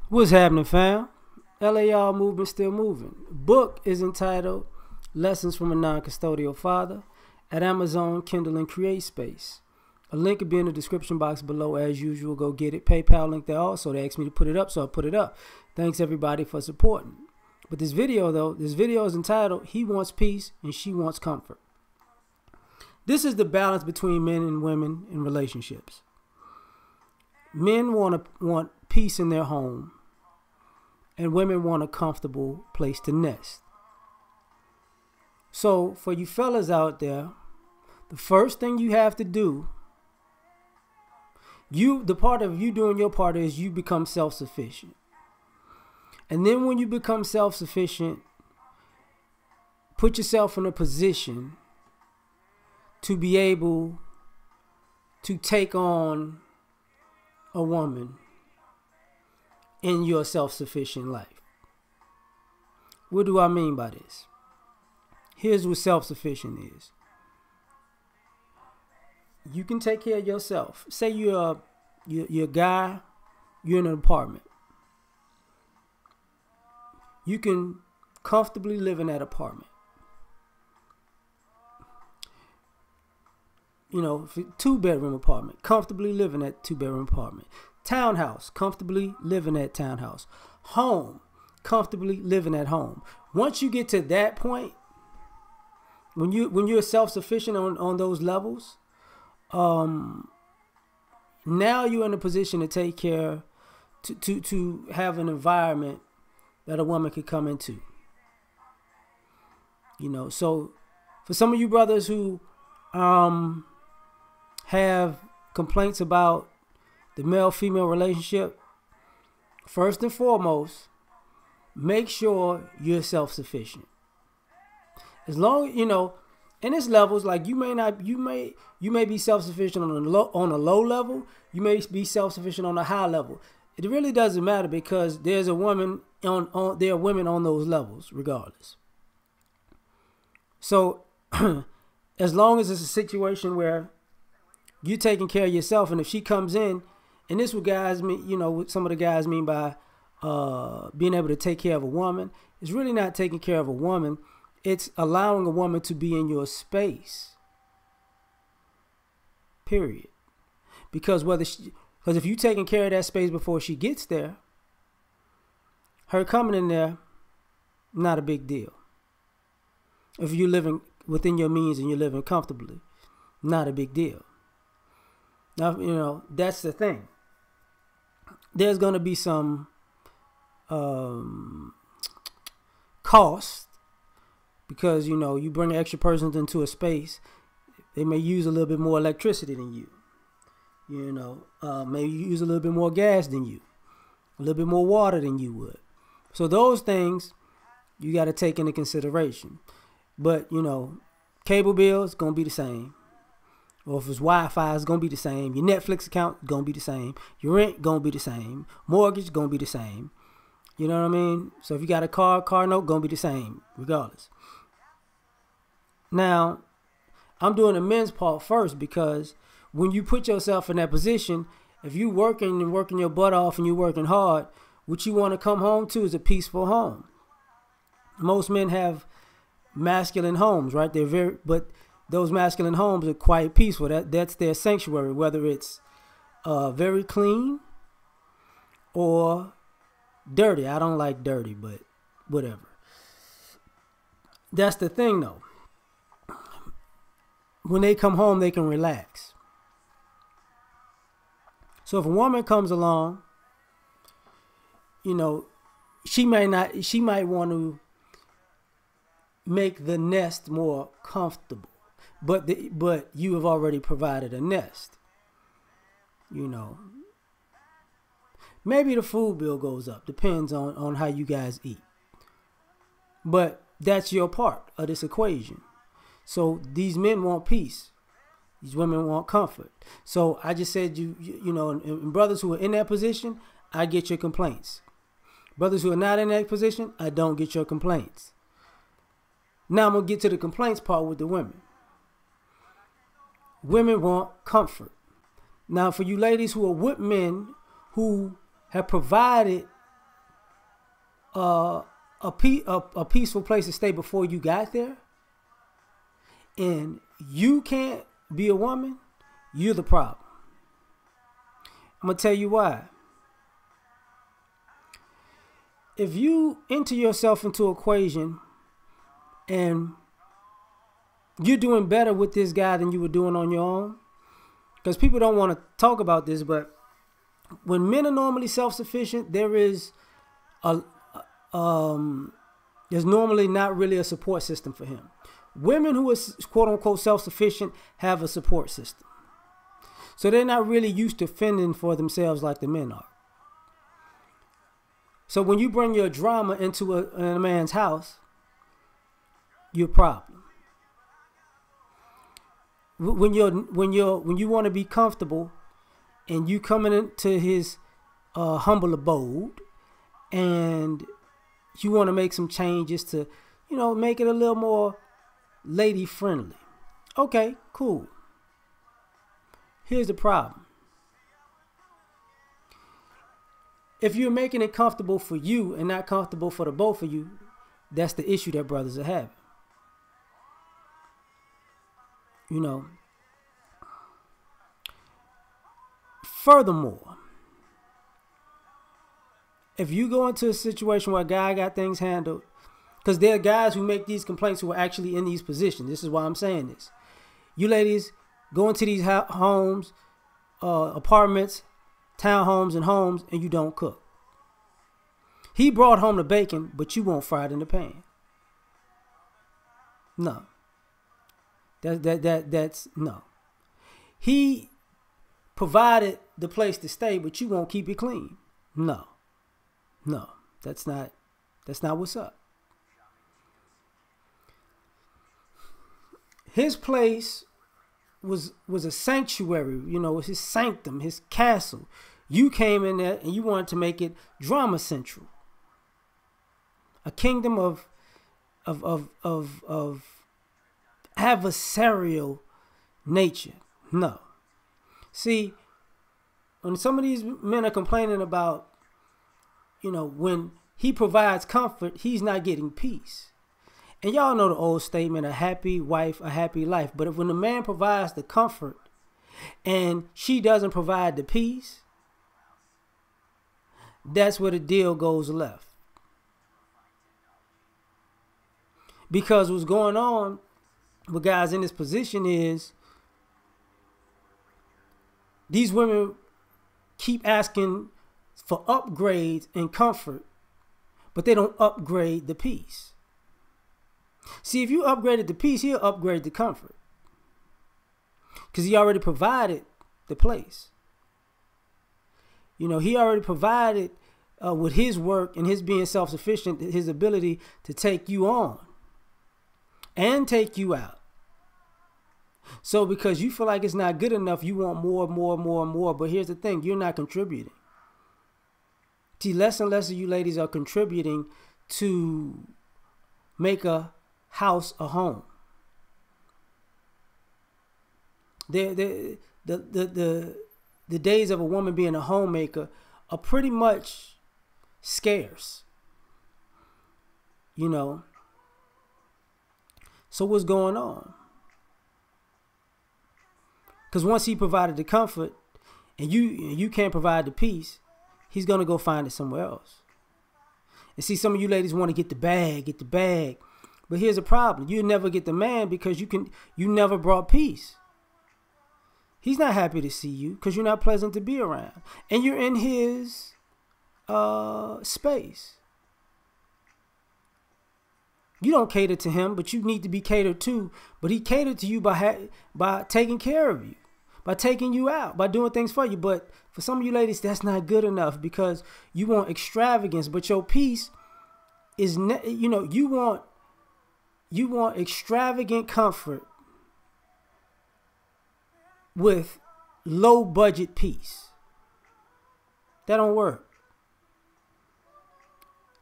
What's happening, fam? L.A.R. movement still moving. Book is entitled Lessons from a Non-Custodial Father at Amazon, Kindle, and Create Space. A link will be in the description box below as usual. Go get it. PayPal link there also. They asked me to put it up, so I put it up. Thanks everybody for supporting. But this video is entitled He Wants Peace and She Wants Comfort. This is the balance between men and women in relationships. Men want peace in their home, and women want a comfortable place to nest. So for you fellas out there, the first thing you have to do, the part of you doing your part is you become self-sufficient. And then when you become self-sufficient, put yourself in a position to be able to take on a woman in your self-sufficient life. What do I mean by this? Here's what self-sufficient is. You can take care of yourself. Say you're a guy, you're in an apartment. You can comfortably live in that apartment. You know, 2-bedroom apartment, comfortably live in that 2-bedroom apartment. Townhouse, comfortably live in that townhouse. Home, comfortably live in that home. Once you get to that point, when you're self-sufficient on those levels, now you're in a position to take care, to have an environment that a woman could come into. You know, so for some of you brothers who have complaints about the male-female relationship, first and foremost, make sure you're self-sufficient. As long, you know, and it's levels, like you may be self-sufficient on a low level, you may be self-sufficient on a high level. It really doesn't matter, because there's a woman there are women on those levels regardless. So as long as it's a situation where you're taking care of yourself, and if she comes in, and this is what guys mean, you know, what some of the guys mean by being able to take care of a woman, it's really not taking care of a woman. It's allowing a woman to be in your space. Period. Because if you're taking care of that space before she gets there, her coming in there, not a big deal. If you're living within your means and you're living comfortably, not a big deal. Now, you know, that's the thing. There's going to be some cost, because, you know, you bring extra persons into a space, they may use a little bit more electricity than you. You know, maybe you use a little bit more gas than you, a little bit more water than you would. So those things you got to take into consideration. But, you know, cable bills going to be the same. Or if it's Wi-Fi, it's going to be the same. Your Netflix account is going to be the same. Your rent going to be the same. Mortgage going to be the same. You know what I mean? So if you got a car note going to be the same regardless. Now, I'm doing the men's part first, because when you put yourself in that position, if you working your butt off and you're working hard, what you want to come home to is a peaceful home. Most men have masculine homes, right? But those masculine homes are quite peaceful. That's their sanctuary, whether it's very clean or dirty. I don't like dirty, but whatever. That's the thing, though. When they come home, they can relax. So if a woman comes along, you know, she might want to make the nest more comfortable, but you have already provided a nest. You know, maybe the food bill goes up, depends on how you guys eat, but that's your part of this equation. So these men want peace, these women want comfort. So I just said, you know, and brothers who are in that position, I get your complaints. Brothers who are not in that position, I don't get your complaints. Now I'm going to get to the complaints part with the women. Women want comfort. Now, for you ladies who are with men who have provided uh, a peaceful place to stay before you got there, and you can't be a woman, you're the problem. I'm going to tell you why. If you enter yourself into an equation and you're doing better with this guy than you were doing on your own, because people don't want to talk about this, but when men are normally self-sufficient, there's normally not really a support system for him. Women who are quote-unquote self-sufficient have a support system. So they're not really used to fending for themselves like the men are. So when you bring your drama into a man's house, you're a problem. When you want to be comfortable and you coming into his humble abode and you want to make some changes to, make it a little more lady friendly. Okay, cool. Here's the problem. If you're making it comfortable for you and not comfortable for the both of you, that's the issue that brothers are having. Furthermore, if you go into a situation where a guy got things handled, because there are guys who make these complaints who are actually in these positions. This is why I'm saying this. You ladies go into these homes, apartments, townhomes, and homes, and you don't cook. He brought home the bacon, but you won't fry it in the pan. No. That's no. He provided the place to stay, but you won't keep it clean. No. That's not what's up. His place was a sanctuary, it was his sanctum, his castle. You came in there and you wanted to make it drama central. A kingdom of adversarial nature. No. See, when some of these men are complaining about, when he provides comfort, he's not getting peace. And y'all know the old statement, a happy wife, a happy life. But when the man provides the comfort and she doesn't provide the peace, that's where the deal goes left. Because what's going on with guys in this position is these women keep asking for upgrades and comfort, but they don't upgrade the peace. See, if you upgraded the peace, he'll upgrade the comfort. Because he already provided the place. He already provided with his work and his being self-sufficient, his ability to take you on and take you out. So because you feel like it's not good enough, you want more. But here's the thing, you're not contributing. See, less and less of you ladies are contributing to make a house a home. The days of a woman being a homemaker are pretty much scarce. So what's going on? Because once he provided the comfort and you can't provide the peace, he's going to go find it somewhere else. And see, some of you ladies want to get the bag. But here's the problem. You never get the man because you never brought peace. He's not happy to see you because you're not pleasant to be around. And you're in his space. You don't cater to him, but you need to be catered to. But he catered to you by taking care of you, by taking you out, by doing things for you. But for some of you ladies, that's not good enough because you want extravagance. But your peace is, you want extravagant comfort with low budget peace. That don't work.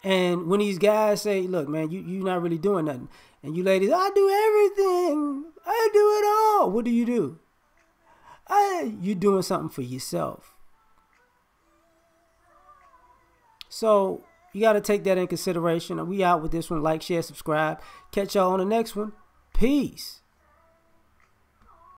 And when these guys say, look, man, you're not really doing nothing. And you ladies, I do everything. I do it all. What do? You're doing something for yourself. So You got to take that in consideration. We out with this one. Like, share, subscribe. Catch y'all on the next one. Peace.